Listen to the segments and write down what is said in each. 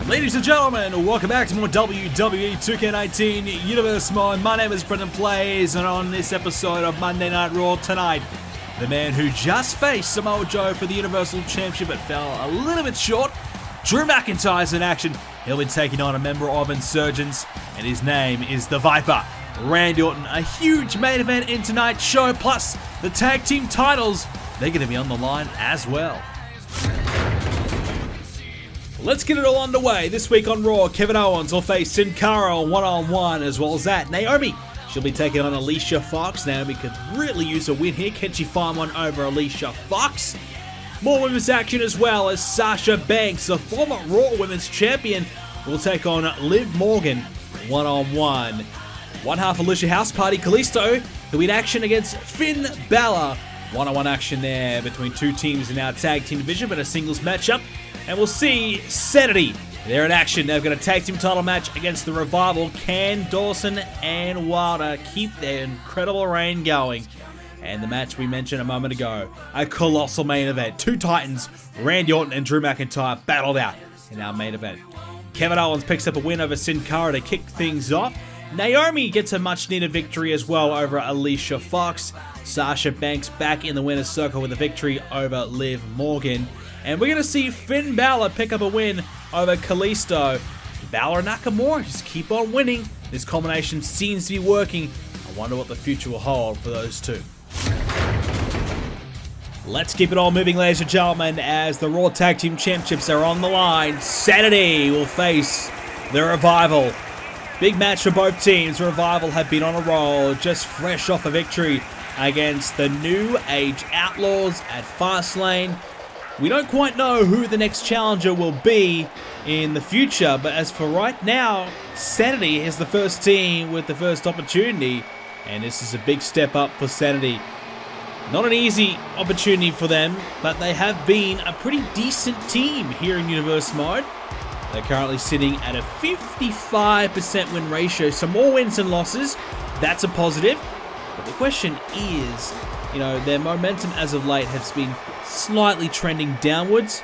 Ladies and gentlemen, welcome back to more WWE 2k19 Universe Mode. My name is BrendenPlayz, and on this episode of Monday Night Raw tonight, the man who just faced Samoa Joe for the Universal Championship but fell a little bit short, Drew McIntyre's in action. He'll be taking on a member of Insurgents, and his name is the Viper, Randy Orton. A huge main event in tonight's show, plus the tag team titles, they're going to be on the line as well. Let's get it all underway. This week on Raw, Kevin Owens will face Sin Cara one-on-one, as well as that. Naomi, she'll be taking on Alicia Fox. Naomi could really use a win here. Can she find one over Alicia Fox? More women's action as well, as Sasha Banks, the former Raw Women's Champion, will take on Liv Morgan one-on-one. One half Alicia House Party, Kalisto, who'll be in action against Finn Balor. One-on-one action there between two teams in our tag team division, but a singles matchup. And we'll see SAnitY. They're in action. They've got a tag team title match against the Revival. Can Dawson and Wilder keep their incredible reign going? And the match we mentioned a moment ago, a colossal main event. Two Titans, Randy Orton and Drew McIntyre, battled out in our main event. Kevin Owens picks up a win over Sin Cara to kick things off. Naomi gets a much-needed victory as well over Alicia Fox. Sasha Banks back in the winner's circle with a victory over Liv Morgan. And we're going to see Finn Balor pick up a win over Kalisto. Balor and Nakamura just keep on winning. This combination seems to be working. I wonder what the future will hold for those two. Let's keep it all moving, ladies and gentlemen, as the Raw Tag Team Championships are on the line. SAnitY will face the Revival. Big match for both teams. The Revival have been on a roll, just fresh off a victory against the New Age Outlaws at Fastlane. We don't quite know who the next challenger will be in the future, but as for right now, SAnitY is the first team with the first opportunity, and this is a big step up for SAnitY. Not an easy opportunity for them, but they have been a pretty decent team here in Universe Mode. They're currently sitting at a 55% win ratio, so more wins than losses. That's a positive. But the question is, their momentum as of late has been slightly trending downwards.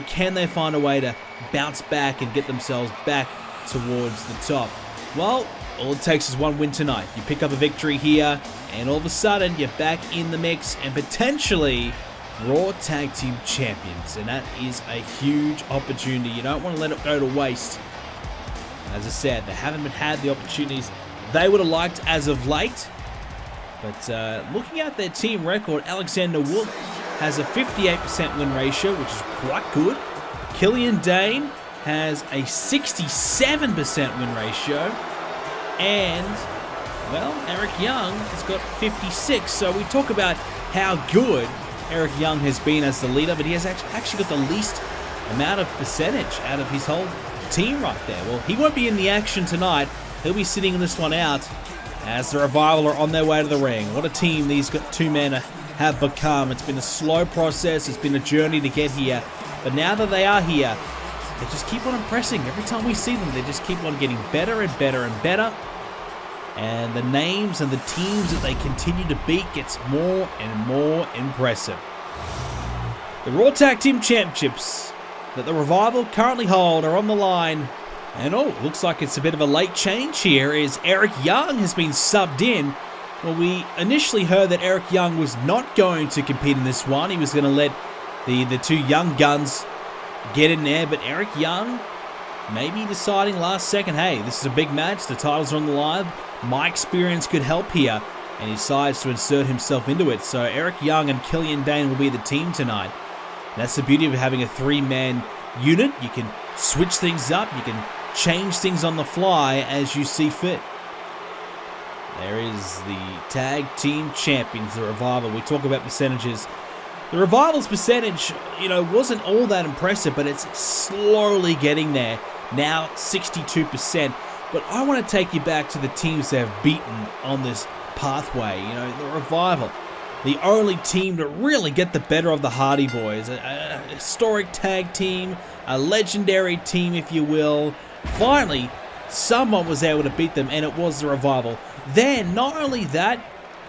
Can they find a way to bounce back and get themselves back towards the top? Well, all it takes is one win tonight. You pick up a victory here, and all of a sudden, you're back in the mix and potentially Raw Tag Team Champions. And that is a huge opportunity. You don't want to let it go to waste. As I said, they haven't had the opportunities they would have liked as of late. But looking at their team record, Alexander Wolf has a 58% win ratio, which is quite good. Killian Dane has a 67% win ratio. And, well, Eric Young has got 56. So we talk about how good Eric Young has been as the leader, but he has actually got the least amount of percentage out of his whole team right there. Well, he won't be in the action tonight. He'll be sitting this one out as the Revival are on their way to the ring. What a team these two men have become. It's been a slow process. It's been a journey to get here. But now that they are here, they just keep on impressing. Every time we see them, they just keep on getting better and better and better. And the names and the teams that they continue to beat gets more and more impressive. The Raw Tag Team Championships that the Revival currently hold are on the line. And looks like it's a bit of a late change here, as Eric Young has been subbed in. Well, we initially heard that Eric Young was not going to compete in this one. He was going to let the two young guns get in there, but Eric Young maybe deciding last second, hey, this is a big match, the titles are on the line, my experience could help here, and he decides to insert himself into it. So Eric Young and Killian Dane will be the team tonight. That's the beauty of having a three-man unit. You can switch things up, you can change things on the fly as you see fit. There is the Tag Team Champions, the Revival. We talk about percentages. The Revival's percentage, wasn't all that impressive, but it's slowly getting there. Now 62%. But I want to take you back to the teams they've beaten on this pathway. The Revival, the only team to really get the better of the Hardy Boys. A historic tag team, a legendary team, if you will. Finally, someone was able to beat them, and it was the Revival. Then, not only that,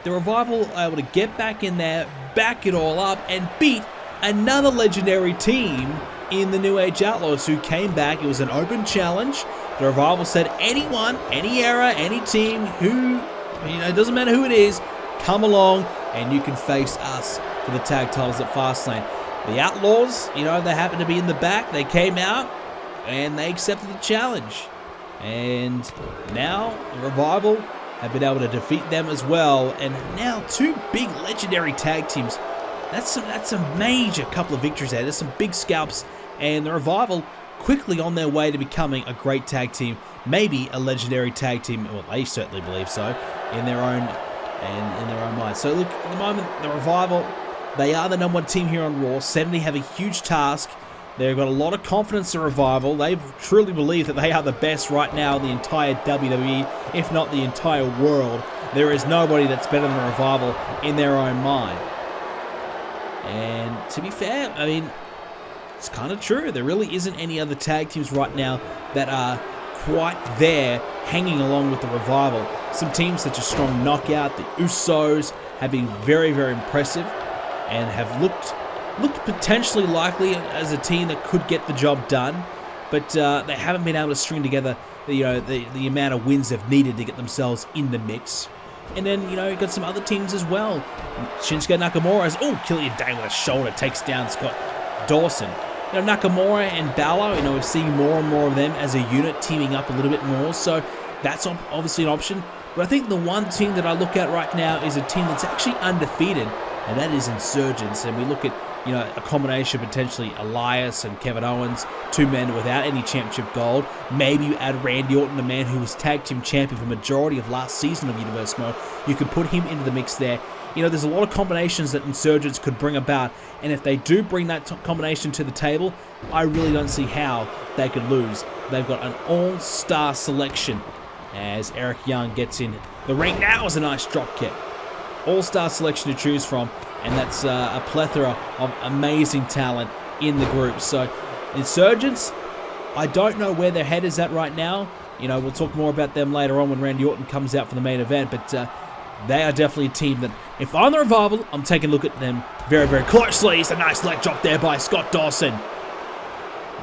the Revival are able to get back in there, back it all up, and beat another legendary team in the New Age Outlaws who came back. It was an open challenge. The Revival said anyone, any era, any team who, it doesn't matter who it is, come along and you can face us for the tag titles at Fastlane. The Outlaws, they happened to be in the back. They came out and they accepted the challenge. And now the Revival have been able to defeat them as well. And now two big legendary tag teams. That's a major couple of victories there. There's some big scalps. And the Revival quickly on their way to becoming a great tag team. Maybe a legendary tag team. Well, they certainly believe so in their own mind. So look, at the moment, the Revival, they are the #1 team here on Raw. SAnitY have a huge task. They've got a lot of confidence in Revival. They truly believe that they are the best right now in the entire WWE, if not the entire world. There is nobody that's better than the Revival in their own mind. And to be fair, it's kind of true. There really isn't any other tag teams right now that are quite there hanging along with the Revival. Some teams such as Strong Knockout, the Usos, have been very, very impressive and have looked potentially likely as a team that could get the job done, but they haven't been able to string together the amount of wins they've needed to get themselves in the mix. And then, you've got some other teams as well. Shinsuke Nakamura Killian Dane with a shoulder takes down Scott Dawson. Nakamura and Balor, we're seeing more and more of them as a unit teaming up a little bit more, so that's obviously an option. But I think the one team that I look at right now is a team that's actually undefeated, and that is Insurgents. And we look at, a combination potentially Elias and Kevin Owens, two men without any championship gold. Maybe you add Randy Orton, the man who was tag team champion for the majority of last season of Universe Mode. You could put him into the mix there. There's a lot of combinations that Insurgents could bring about, and if they do bring that combination to the table, I really don't see how they could lose. They've got an all-star selection as Eric Young gets in the ring. Now is a nice drop kick. All-star selection to choose from, and that's a plethora of amazing talent in the group. So Insurgents, I don't know where their head is at right now. We'll talk more about them later on when Randy Orton comes out for the main event, but they are definitely a team that, if I'm the Revival, I'm taking a look at them very, very closely. It's a nice leg drop there by Scott Dawson.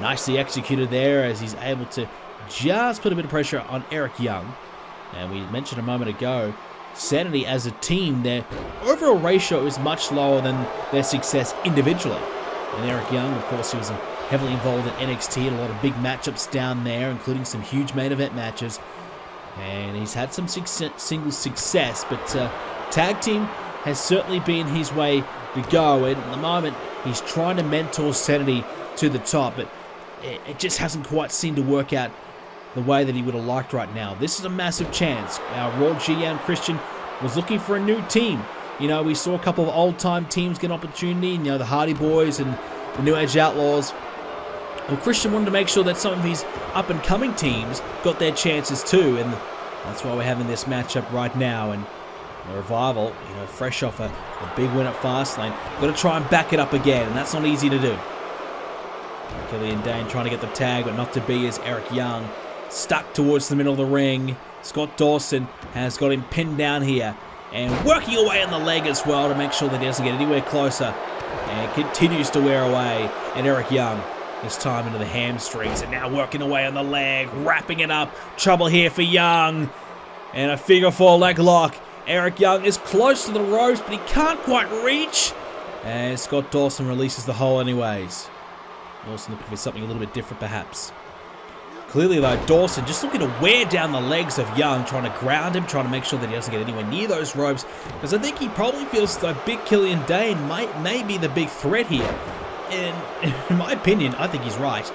Nicely executed there as he's able to just put a bit of pressure on Eric Young. And we mentioned a moment ago, SAnitY as a team, their overall ratio is much lower than their success individually. And Eric Young, of course, he was heavily involved in NXT and a lot of big matchups down there, including some huge main event matches. And he's had some single success, but tag team has certainly been his way to go. And at the moment, he's trying to mentor SAnitY to the top, but it just hasn't quite seemed to work out the way that he would have liked right now. This is a massive chance. Our Raw GM Christian was looking for a new team. We saw a couple of old-time teams get an opportunity, the Hardy Boys and the New Age Outlaws. Well, Christian wanted to make sure that some of his up-and-coming teams got their chances too, and that's why we're having this matchup right now. And the Revival, fresh off a big win at Fastlane, got to try and back it up again, and that's not easy to do. Killian Dane trying to get the tag, but not to be as Eric Young stuck towards the middle of the ring. Scott Dawson has got him pinned down here and working away on the leg as well to make sure that he doesn't get anywhere closer, and continues to wear away. And Eric Young, this time into the hamstrings, and now working away on the leg, wrapping it up. Trouble here for Young, and a figure four leg lock. Eric Young is close to the ropes, but he can't quite reach, and Scott Dawson releases the hold anyways. Dawson looking for something a little bit different perhaps. Clearly though, Dawson just looking to wear down the legs of Young, trying to ground him, trying to make sure that he doesn't get anywhere near those ropes, because I think he probably feels like big Killian Dane may be the big threat here. And in my opinion, I think he's right.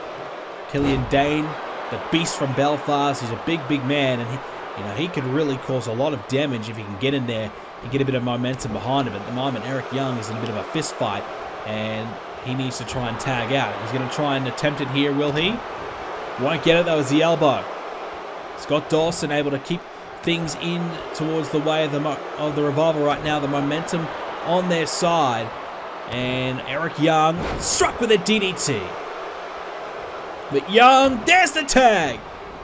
Killian Dane, the beast from Belfast, he's a big, big man, and he could really cause a lot of damage if he can get in there and get a bit of momentum behind him. At the moment, Eric Young is in a bit of a fist fight, and he needs to try and tag out. He's going to try and attempt it here, will he? Won't get it, that was the elbow. Scott Dawson able to keep things in towards the way of the Revival right now. The momentum on their side. And Eric Young struck with a DDT. But Young, there's the tag.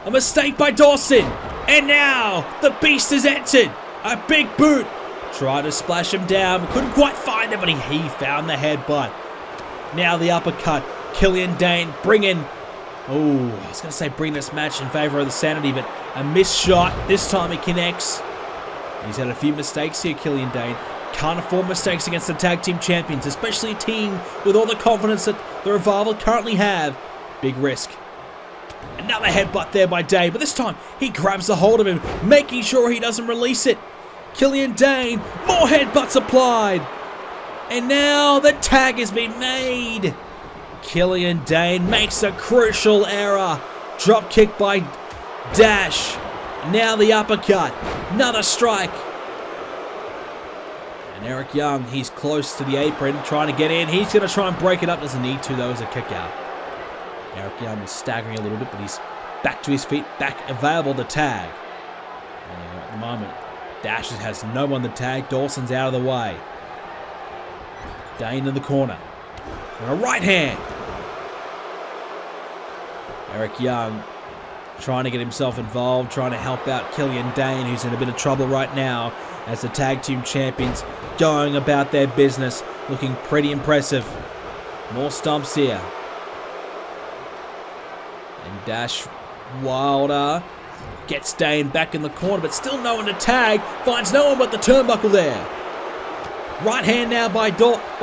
A mistake by Dawson. And now the beast has entered. A big boot Tried to splash him down, but couldn't quite find him, but he found the headbutt. Now the uppercut. Killian Dane bringing... Oh, I was going to say bring this match in favor of the SAnitY, but a missed shot. This time he connects. He's had a few mistakes here, Killian Dane. Can't afford mistakes against the tag team champions, especially a team with all the confidence that the Revival currently have. Big risk. Another headbutt there by Dane, but this time he grabs a hold of him, making sure he doesn't release it. Killian Dane, more headbutts applied. And now the tag has been made. Killian Dane makes a crucial error. Drop kick by Dash. Now the uppercut. Another strike. And Eric Young, he's close to the apron, trying to get in. He's going to try and break it up. Doesn't need to, though, as a kick out. Eric Young is staggering a little bit, but he's back to his feet, back available to tag. At the moment, Dash has no one to tag. Dawson's out of the way. Dane in the corner. And a right hand. Eric Young trying to get himself involved, trying to help out Killian Dane, who's in a bit of trouble right now as the tag team champions going about their business, looking pretty impressive. More stomps here. And Dash Wilder gets Dane back in the corner, but still no one to tag. Finds no one but the turnbuckle there. Right hand now by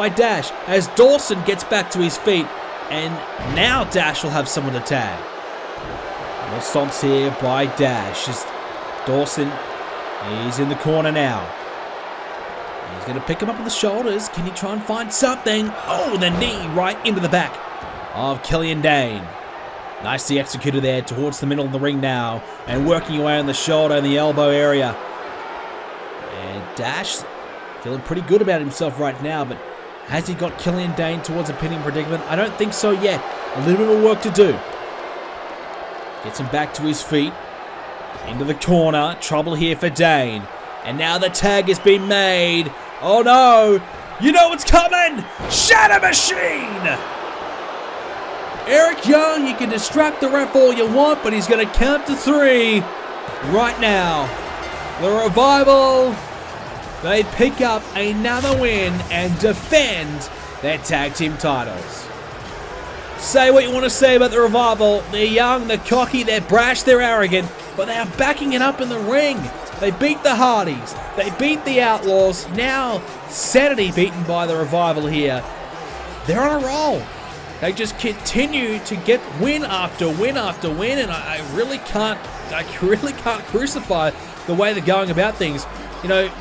Dash as Dawson gets back to his feet. And now Dash will have someone to tag. More stomps here by Dash. As Dawson, he's in the corner now. He's going to pick him up on the shoulders. Can he try and find something? Oh, the knee right into the back of Killian Dane. Nicely executed there towards the middle of the ring now. And working away on the shoulder and the elbow area. And Dash feeling pretty good about himself right now, but has he got Killian Dane towards a pinning predicament? I don't think so yet. A little bit of work to do. Gets him back to his feet. Into the corner. Trouble here for Dane. And now the tag has been made. Oh no! You know what's coming! Shatter Machine! Eric Young, you can distract the ref all you want, but he's going to count to 3 right now. The Revival, they pick up another win and defend their tag team titles. Say what you want to say about the Revival. They're young, they're cocky, they're brash, they're arrogant, but they are backing it up in the ring. They beat the Hardys. They beat the Outlaws. Now, SAnitY beaten by the Revival here. They're on a roll. They just continue to get win after win after win, and I really can't crucify the way they're going about things. You know,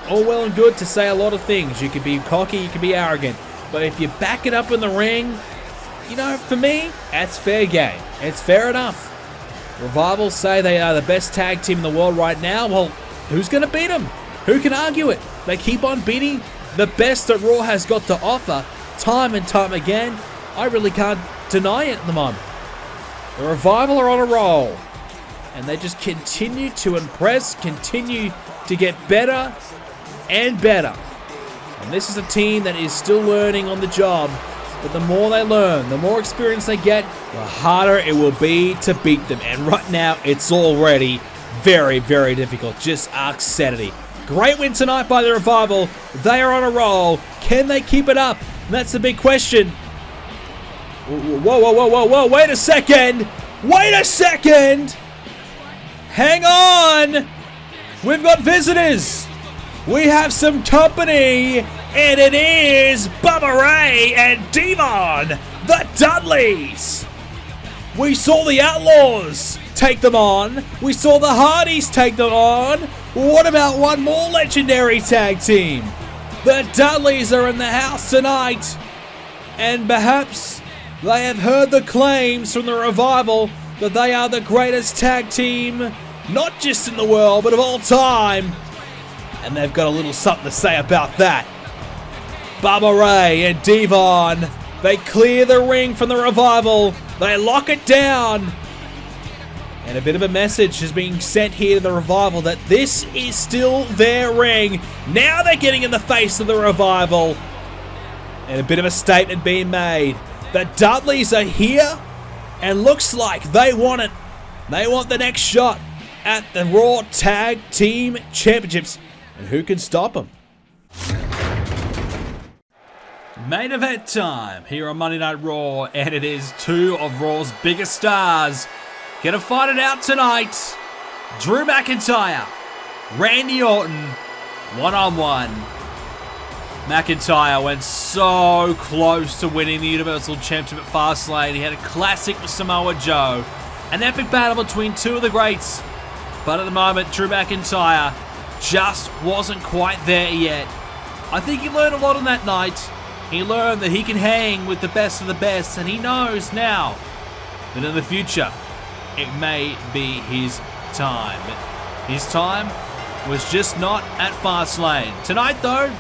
all well and good to say a lot of things. You can be cocky, you can be arrogant, but if you back it up in the ring, you know, for me, that's fair game. It's fair enough. Revival say they are the best tag team in the world right now. Well, who's going to beat them? Who can argue it? They keep on beating the best that Raw has got to offer time and time again. I really can't deny it at the moment. The Revival are on a roll. And they just continue to impress, continue to get better and better. And this is a team that is still learning on the job. But the more they learn, the more experience they get, the harder it will be to beat them. And right now, it's already very, very difficult. Just ask SAnitY. Great win tonight by the Revival. They are on a roll. Can they keep it up? And that's the big question. Whoa. Wait a second. Hang on. We've got visitors. We have some company. And it is Bubba Ray and Devon, the Dudleys. We saw the Outlaws take them on. We saw the Hardys take them on. What about one more legendary tag team? The Dudleys are in the house tonight. And perhaps they have heard the claims from the Revival that they are the greatest tag team, not just in the world, but of all time. And they've got a little something to say about that. Bubba Ray and Devon, they clear the ring from the Revival. They lock it down. And a bit of a message is being sent here to the Revival that this is still their ring. Now they're getting in the face of the Revival. And a bit of a statement being made. The Dudleys are here and looks like they want it. They want the next shot at the Raw Tag Team Championships. And who can stop them? Main event time here on Monday Night Raw, and it is two of Raw's biggest stars gonna fight it out tonight. Drew McIntyre, Randy Orton, one-on-one. McIntyre went so close to winning the Universal Championship at Fastlane. He had a classic with Samoa Joe, an epic battle between two of the greats. But at the moment, Drew McIntyre just wasn't quite there yet. I think he learned a lot on that night. He learned that he can hang with the best of the best, and he knows now that in the future, it may be his time. His time was just not at Fastlane. Tonight, though,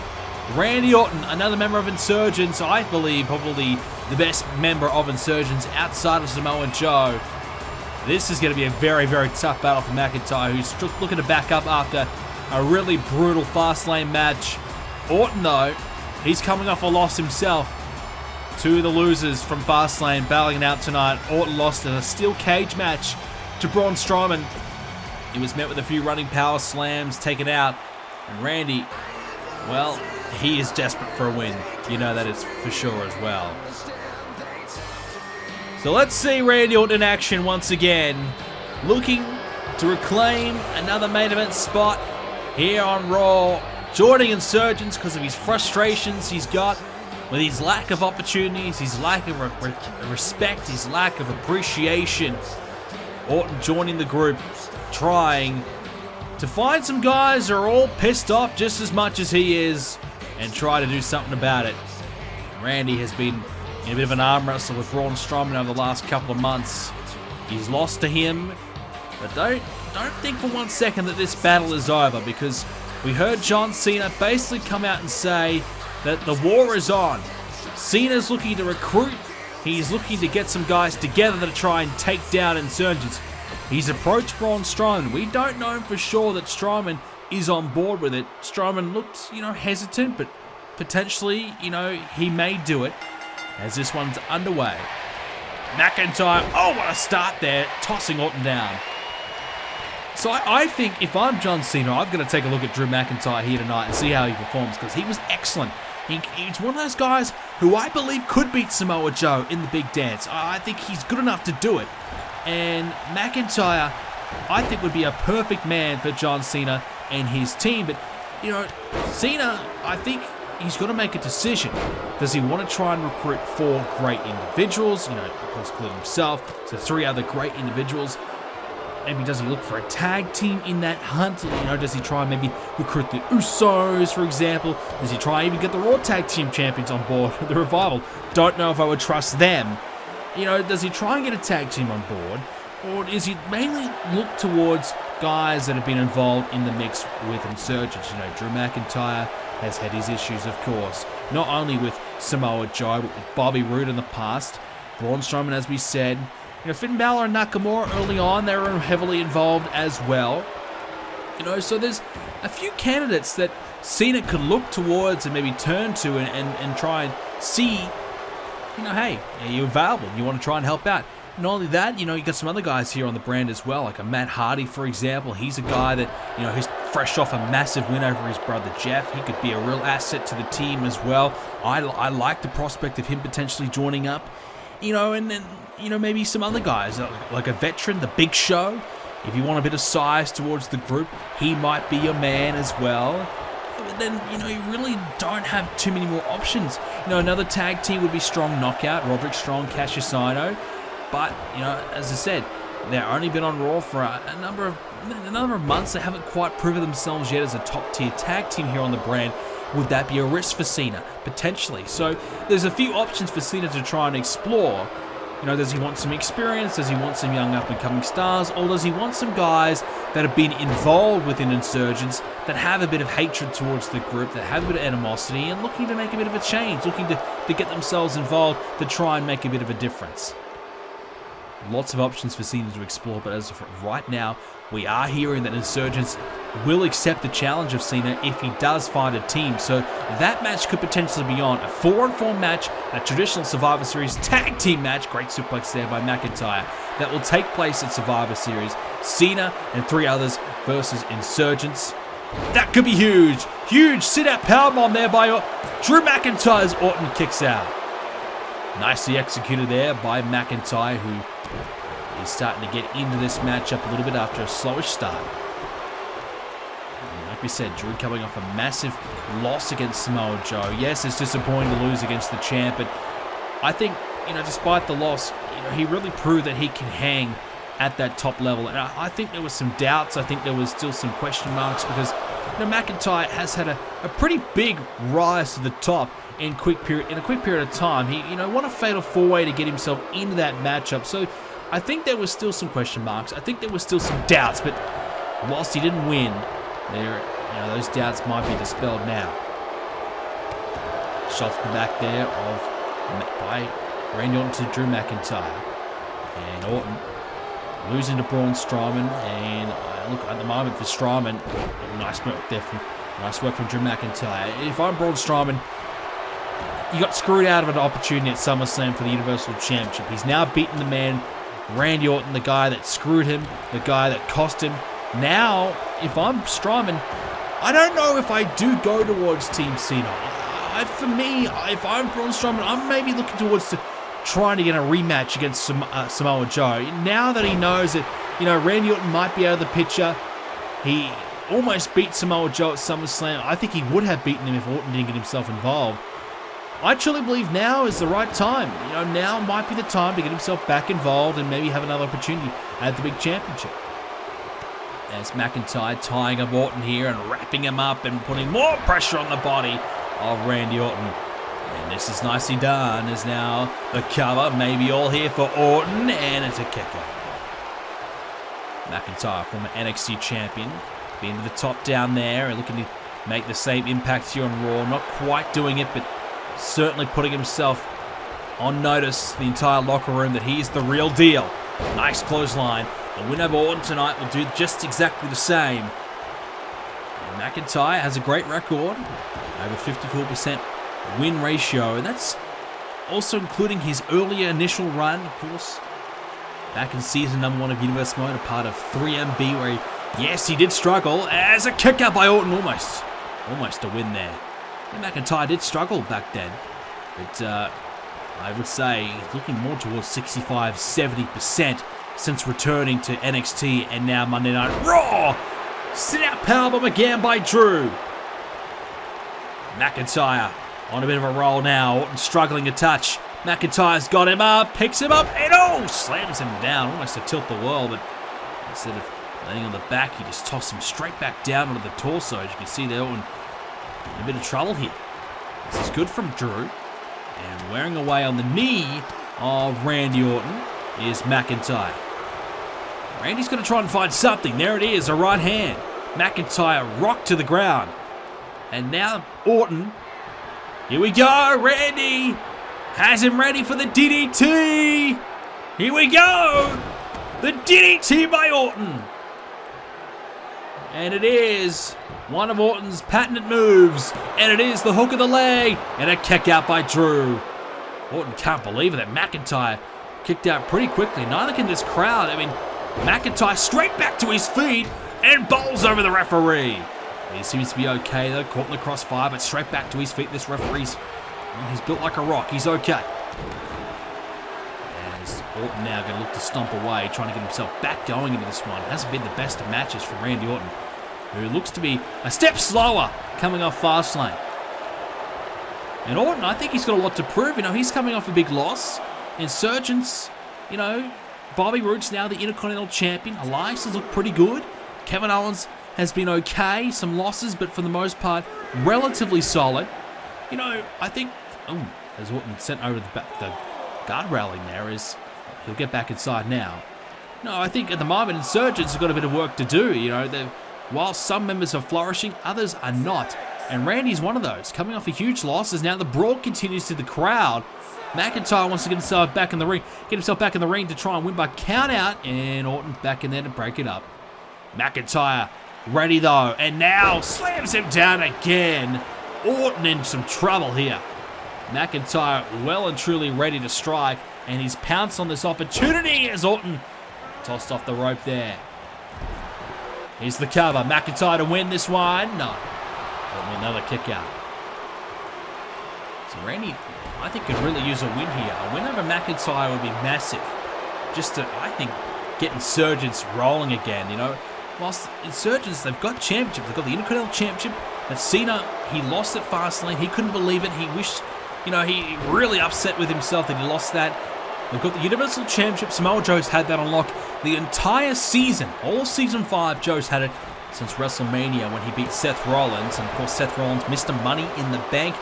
Randy Orton, another member of Insurgents, I believe probably the best member of Insurgents outside of Samoa Joe. This is going to be a very, very tough battle for McIntyre, who's looking to back up after a really brutal Fastlane match. Orton, though, he's coming off a loss himself. Two of the losers from Fastlane battling it out tonight. Orton lost in a steel cage match to Braun Strowman. He was met with a few running power slams, taken out. And Randy, well, he is desperate for a win. You know that is for sure as well. So let's see Randy Orton in action once again. Looking to reclaim another main event spot here on Raw. Joining Insurgents because of his frustrations he's got with his lack of opportunities, his lack of respect, his lack of appreciation. Orton joining the group, trying to find some guys who are all pissed off just as much as he is and try to do something about it. Randy has been in a bit of an arm wrestle with Braun Strowman over the last couple of months. He's lost to him, but don't think for 1 second that this battle is over, because we heard John Cena basically come out and say that the war is on. Cena's looking to recruit. He's looking to get some guys together to try and take down Insurgents. He's approached Braun Strowman. We don't know for sure that Strowman is on board with it. Strowman looked, hesitant, but potentially, he may do it as this one's underway. McIntyre, oh, what a start there, tossing Orton down. So I think if I'm John Cena, I'm going to take a look at Drew McIntyre here tonight and see how he performs, because he was excellent. He's one of those guys who I believe could beat Samoa Joe in the big dance. I think he's good enough to do it. And McIntyre, I think, would be a perfect man for John Cena and his team. But, Cena, I think he's got to make a decision. Does he want to try and recruit 4 great individuals? Of course, including himself. So 3 other great individuals. Maybe does he look for a tag team in that hunt? Does he try and maybe recruit the Usos, for example? Does he try and even get the Raw Tag Team Champions on board? The Revival. Don't know if I would trust them. Does he try and get a tag team on board? Or does he mainly look towards guys that have been involved in the mix with Insurgents? Drew McIntyre has had his issues, of course. Not only with Samoa Joe, but with Bobby Roode in the past. Braun Strowman, as we said. Finn Balor and Nakamura early on, they were heavily involved as well. So there's a few candidates that Cena could look towards and maybe turn to and try and see, hey, are you available? You want to try and help out? Not only that, you got some other guys here on the brand as well, like a Matt Hardy, for example. He's a guy that, who's fresh off a massive win over his brother Jeff. He could be a real asset to the team as well. I like the prospect of him potentially joining up, and then, maybe some other guys, like a veteran, the Big Show. If you want a bit of size towards the group, he might be your man as well. But then, you really don't have too many more options. Another tag team would be Strong Knockout, Roderick Strong, Cassius Ohno. But, as I said, they've only been on Raw for a number of months. They haven't quite proven themselves yet as a top-tier tag team here on the brand. Would that be a risk for Cena? Potentially. So there's a few options for Cena to try and explore. Does he want some experience? Does he want some young up-and-coming stars? Or does he want some guys that have been involved within Insurgents, that have a bit of hatred towards the group, that have a bit of animosity, and looking to make a bit of a change, looking to get themselves involved to try and make a bit of a difference? Lots of options for Cena to explore, but as of right now, we are hearing that Insurgents will accept the challenge of Cena if he does find a team. So that match could potentially be on. A 4-on-4 match, a traditional Survivor Series tag team match, great suplex there by McIntyre, that will take place at Survivor Series. Cena and 3 others versus Insurgents. That could be huge. Huge sit-out powerbomb there by Drew McIntyre as Orton kicks out. Nicely executed there by McIntyre, who is starting to get into this matchup a little bit after a slowish start. And like we said, Drew coming off a massive loss against Samoa Joe. Yes, it's disappointing to lose against the champ, but I think, despite the loss, he really proved that he can hang at that top level. And I think there was some doubts. I think there was still some question marks because McIntyre has had a pretty big rise to the top in a quick period of time. He won a fatal 4-way to get himself into that matchup. So I think there was still some question marks. I think there was still some doubts. But whilst he didn't win, those doubts might be dispelled now. Shots to the back there by Randy Orton to Drew McIntyre. And Orton losing to Braun Strowman. And look, at the moment for Strowman, nice work from Drew McIntyre. If I'm Braun Strowman, you got screwed out of an opportunity at SummerSlam for the Universal Championship. He's now beaten the man, Randy Orton, the guy that screwed him, the guy that cost him. Now, if I'm Strowman, I don't know if I do go towards Team Cena. For me, if I'm Braun Strowman, I'm maybe looking towards trying to get a rematch against Samoa Joe. Now that he knows that, Randy Orton might be out of the picture, he almost beat Samoa Joe at SummerSlam. I think he would have beaten him if Orton didn't get himself involved. I truly believe now is the right time. Now might be the time to get himself back involved and maybe have another opportunity at the big championship. As McIntyre tying up Orton here and wrapping him up and putting more pressure on the body of Randy Orton. And this is nicely done, as now the cover may be all here for Orton, and it's a kicker. McIntyre, former NXT champion, being to the top down there and looking to make the same impact here on Raw. Not quite doing it, but certainly putting himself on notice, the entire locker room, that he's the real deal. Nice clothesline. The win over Orton tonight will do just exactly the same. And McIntyre has a great record, over 54% win ratio, and that's also including his earlier initial run, of course, back in season number 1 of Universe Mode, a part of 3MB, where he did struggle, as a kick out by Orton, almost a win there. And McIntyre did struggle back then, but I would say he's looking more towards 65-70% since returning to NXT and now Monday Night Raw. Sit-out powerbomb again by Drew. McIntyre on a bit of a roll now. Orton struggling a touch. McIntyre's got him up, picks him up, and slams him down. Almost to tilt the world, but instead of laying on the back, he just tossed him straight back down onto the torso. As you can see there, Orton in a bit of trouble here. This is good from Drew. And wearing away on the knee of Randy Orton is McIntyre. Randy's going to try and find something. There it is, a right hand. McIntyre rocked to the ground. And now Orton. Here we go. Randy has him ready for the DDT. Here we go. The DDT by Orton. And it is one of Orton's patented moves. And it is the hook of the leg. And a kick out by Drew. Orton can't believe it that McIntyre kicked out pretty quickly. Neither can this crowd. I mean, McIntyre straight back to his feet and bowls over the referee. He seems to be okay though, caught in the crossfire, but straight back to his feet. This referee's, he's built like a rock. He's okay. As Orton now going to look to stomp away, trying to get himself back going into this one. It hasn't been the best of matches for Randy Orton, who looks to be a step slower coming off Fastlane. And Orton, I think he's got a lot to prove. He's coming off a big loss. Insurgents, Bobby Roode's now the Intercontinental Champion. Elias has looked pretty good. Kevin Owens has been okay. Some losses, but for the most part, relatively solid. I think... as Orton sent over the guard railing there, he'll get back inside now. No, I think at the moment, Insurgents have got a bit of work to do. While some members are flourishing, others are not. And Randy's one of those. Coming off a huge loss, as now the brawl continues to the crowd. McIntyre wants to get himself back in the ring, to try and win by count out, and Orton back in there to break it up. McIntyre ready though, and now slams him down again. Orton in some trouble here. McIntyre well and truly ready to strike, and he's pounced on this opportunity as Orton tossed off the rope there. Here's the cover. McIntyre to win this one. No. Another kick out. So Randy, I think, could really use a win here. A win over McIntyre would be massive. Just to, I think, get Insurgents rolling again, you know. Whilst Insurgents, they've got championship. They've got the Intercontinental Championship. But Cena, he lost at Fastlane. He couldn't believe it. He wished, you know, he really upset with himself that he lost that. They've got the Universal Championship. Samoa Joe's had that on lock the entire season. All season 5, Joe's had it since WrestleMania when he beat Seth Rollins. And of course, Seth Rollins, Mr. Money in the Bank.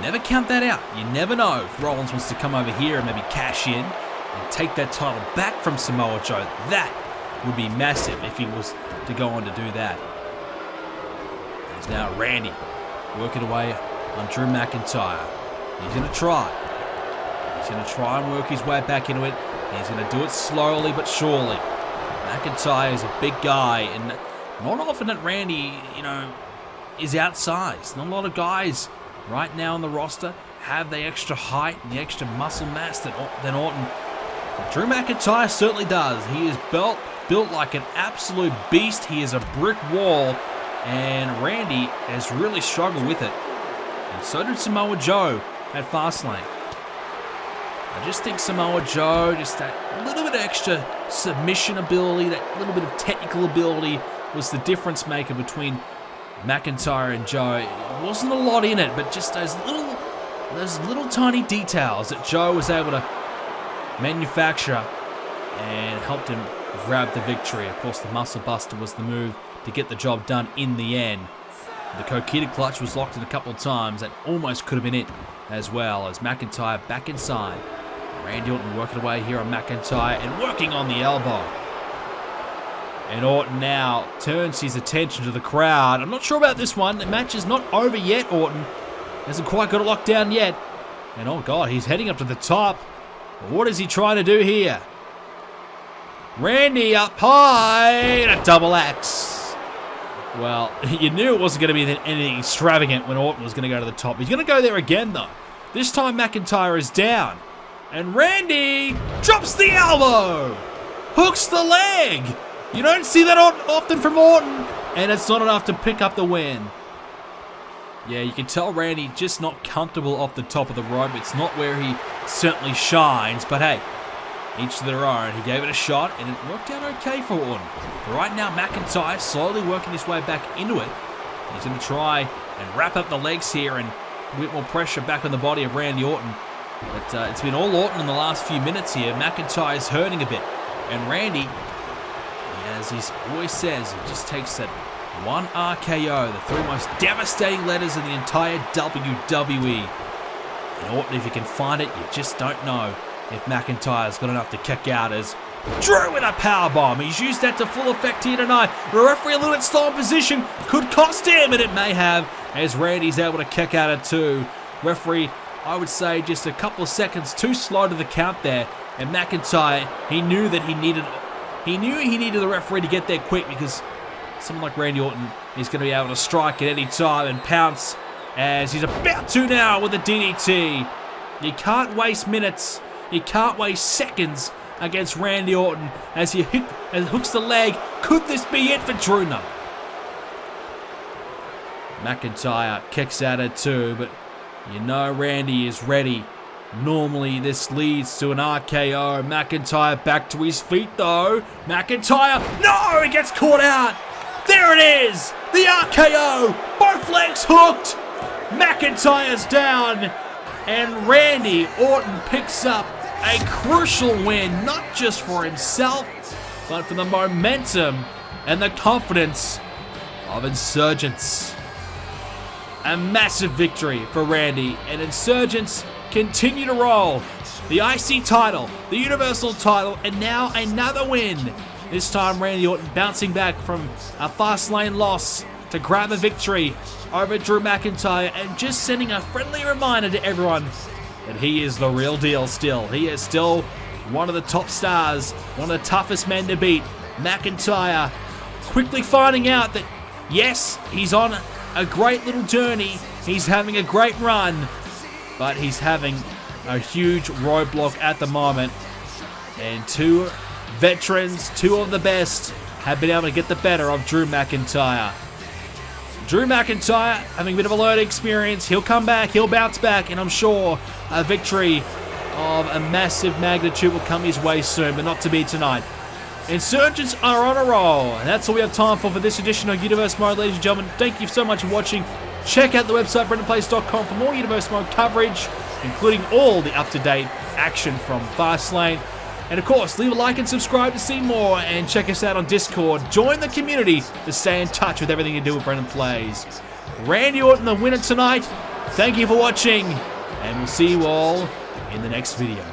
Never count that out. You never know if Rollins wants to come over here and maybe cash in and take that title back from Samoa Joe. That would be massive if he was to go on to do that. There's now Randy working away on Drew McIntyre. He's going to try. He's going to try and work his way back into it. He's going to do it slowly but surely. McIntyre is a big guy, and not often that Randy, you know, is outsized. Not a lot of guys right now on the roster have the extra height and the extra muscle mass than Orton. But Drew McIntyre certainly does. He is built like an absolute beast. He is a brick wall, and Randy has really struggled with it. And so did Samoa Joe at Fastlane. I just think Samoa Joe, just that little bit of extra submission ability, that little bit of technical ability was the difference maker between McIntyre and Joe. It wasn't a lot in it, but just those little tiny details that Joe was able to manufacture and helped him grab the victory. Of course, the Muscle Buster was the move to get the job done in the end. The Coquina Clutch was locked in a couple of times. That almost could have been it as well, as McIntyre back inside. Randy Orton working away here on McIntyre and working on the elbow. And Orton now turns his attention to the crowd. I'm not sure about this one. The match is not over yet, Orton. Hasn't quite got it locked down yet. And oh God, he's heading up to the top. What is he trying to do here? Randy up high and a double axe. Well, you knew it wasn't going to be anything extravagant when Orton was going to go to the top. He's going to go there again, though. This time McIntyre is down. And Randy drops the elbow. Hooks the leg. You don't see that often from Orton. And it's not enough to pick up the win. Yeah, you can tell Randy just not comfortable off the top of the rope. It's not where he certainly shines. But hey, each to their own. He gave it a shot, and it worked out okay for Orton. But right now, McIntyre slowly working his way back into it. He's going to try and wrap up the legs here and a bit more pressure back on the body of Randy Orton. But it's been all Orton in the last few minutes here. McIntyre's hurting a bit. And Randy, as he always says, it just takes that one RKO, the 3 most devastating letters in the entire WWE. And Orton, if you can find it, you just don't know if McIntyre's got enough to kick out, as Drew with a powerbomb. He's used that to full effect here tonight. The referee a little bit slow in position. Could cost him, and it may have, as Randy's able to kick out at 2. Referee, I would say, just a couple of seconds too slow to the count there. And McIntyre, he knew he needed the referee to get there quick, because someone like Randy Orton is going to be able to strike at any time and pounce, as he's about to now with a DDT. You can't waste minutes. You can't waste seconds against Randy Orton as he hooks the leg. Could this be it for Drew? No. McIntyre kicks out at 2, but you know Randy is ready. Normally this leads to an RKO. McIntyre back to his feet though. McIntyre, no, he gets caught out. There it is, the RKO, both legs hooked. McIntyre's down, and Randy Orton picks up a crucial win, not just for himself, but for the momentum and the confidence of Insurgents. A massive victory for Randy, and Insurgents continue to roll. The IC title, the Universal title, and now another win. This time Randy Orton bouncing back from a Fastlane loss to grab a victory over Drew McIntyre, and just sending a friendly reminder to everyone that he is the real deal still. He is still one of the top stars, one of the toughest men to beat. McIntyre quickly finding out that, yes, he's on a great little journey. He's having a great run, but he's having a huge roadblock at the moment. And 2 veterans, 2 of the best, have been able to get the better of Drew McIntyre. Drew McIntyre having a bit of a learning experience. He'll come back, he'll bounce back, and I'm sure a victory of a massive magnitude will come his way soon, but not to be tonight. Insurgents are on a roll, and that's all we have time for this edition of Universe Mode, ladies and gentlemen. Thank you so much for watching. Check out the website, BrendenPlayz.com, for more Universe Mode coverage, including all the up-to-date action from Fastlane. And of course, leave a like and subscribe to see more, and check us out on Discord. Join the community to stay in touch with everything you do with BrendenPlayz. Randy Orton, the winner tonight. Thank you for watching, and we'll see you all in the next video.